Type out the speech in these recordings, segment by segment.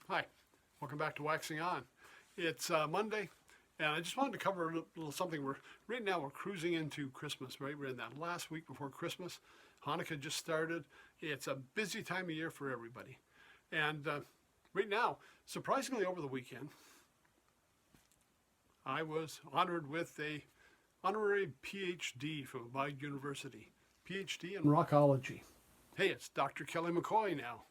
Hi, welcome back to Waxing On. It's Monday, and I just wanted to cover a little something. Right now we're cruising into Christmas, right? We're in that last week before Christmas. Hanukkah just started. It's a busy time of year for everybody. And right now, surprisingly over the weekend, I was honored with a honorary PhD from Abide University. PhD in rockology. Hey, it's Dr. Kelly McCoy now.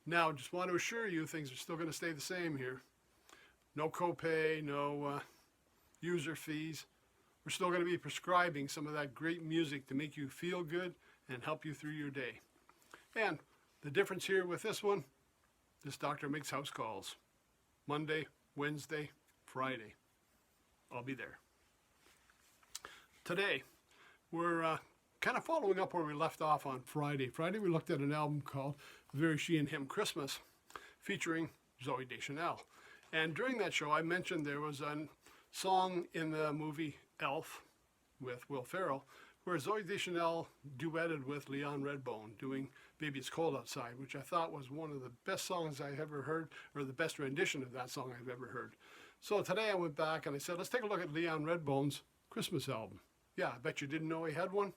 Now, just want to assure you, things are still going to stay the same here. No copay, no user fees. We're still going to be prescribing some of that great music to make you feel good and help you through your day. And the difference here with this one, this doctor makes house calls. Monday, Wednesday, Friday. I'll be there. Today, we're kind of following up where we left off on Friday. Friday, we looked at an album called Very She and Him Christmas, featuring Zooey Deschanel. And during that show, I mentioned there was a song in the movie Elf with Will Ferrell, where Zooey Deschanel duetted with Leon Redbone doing Baby It's Cold Outside, which I thought was one of the best songs I've ever heard, or the best rendition of that song I've ever heard. So today I went back and I said, let's take a look at Leon Redbone's Christmas album. Yeah, I bet you didn't know he had one.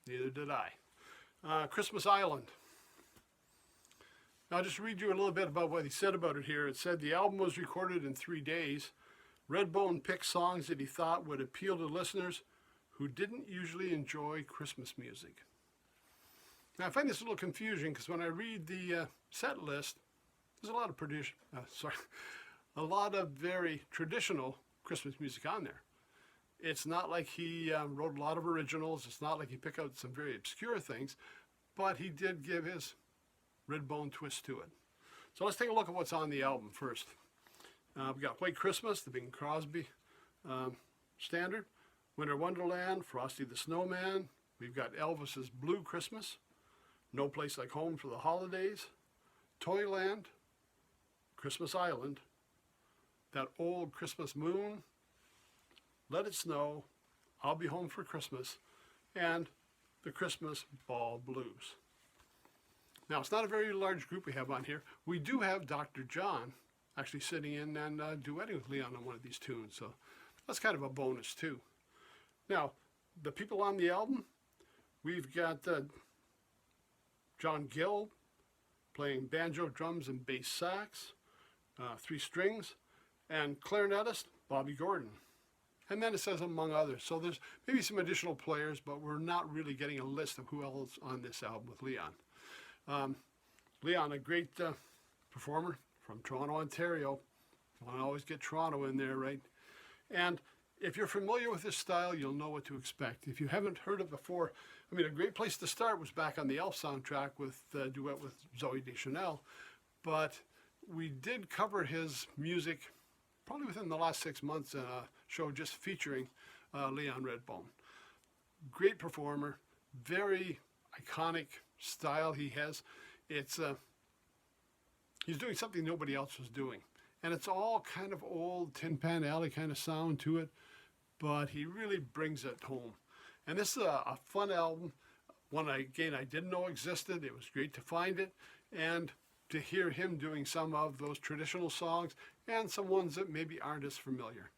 Neither did I. Christmas Island. I'll just read you a little bit about what he said about it here. It said the album was recorded in 3 days. Redbone picked songs that he thought would appeal to listeners who didn't usually enjoy Christmas music. Now I find this a little confusing because when I read the set list, there's a lot of a lot of very traditional Christmas music on there. It's not like he wrote a lot of originals. It's not like he picked out some very obscure things, but he did give his Redbone twist to it. So let's take a look at what's on the album first. We've got White Christmas, the Bing Crosby standard. Winter Wonderland, Frosty the Snowman. We've got Elvis's Blue Christmas. No Place Like Home for the Holidays. Toyland. Christmas Island. That Old Christmas Moon. Let It Snow. I'll Be Home for Christmas. And the Christmas Ball Blues. Now, it's not a very large group we have on here. We do have Dr. John actually sitting in and duetting with Leon on one of these tunes, so that's kind of a bonus too. Now, the people on the album, we've got John Gill playing banjo, drums, and bass sax, 3 strings, and clarinetist Bobby Gordon. And then it says among others. So there's maybe some additional players, but we're not really getting a list of who else on this album with Leon. Leon, a great performer from Toronto, Ontario. You want to always get Toronto in there, right? And if you're familiar with this style, you'll know what to expect. If you haven't heard it before, I mean, a great place to start was back on the Elf soundtrack with the duet with Zooey Deschanel. But we did cover his music probably within the last 6 months in a show just featuring Leon Redbone. Great performer, very iconic style he has. It's he's doing something nobody else was doing, and it's all kind of old Tin Pan Alley kind of sound to it, but he really brings it home. And this is a fun album, one I didn't know existed. It was great to find it and to hear him doing some of those traditional songs and some ones that maybe aren't as familiar.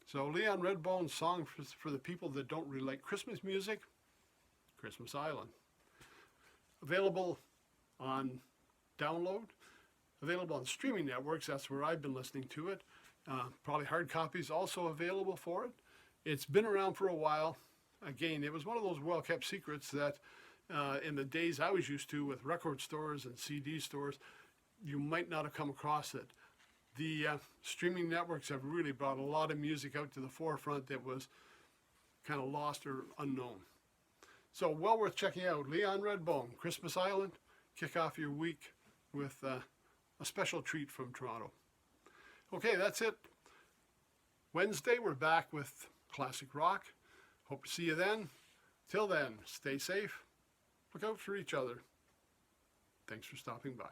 So Leon Redbone's song for the people that don't really like Christmas music, Christmas Island. Available on download, available on streaming networks. That's where I've been listening to it. Probably hard copies also available for it. It's been around for a while. Again, it was one of those well-kept secrets that in the days I was used to with record stores and CD stores, you might not have come across it. The streaming networks have really brought a lot of music out to the forefront that was kind of lost or unknown. So well worth checking out. Leon Redbone, Christmas Island. Kick off your week with a special treat from Toronto. Okay, that's it. Wednesday, we're back with classic rock. Hope to see you then. Till then, stay safe. Look out for each other. Thanks for stopping by.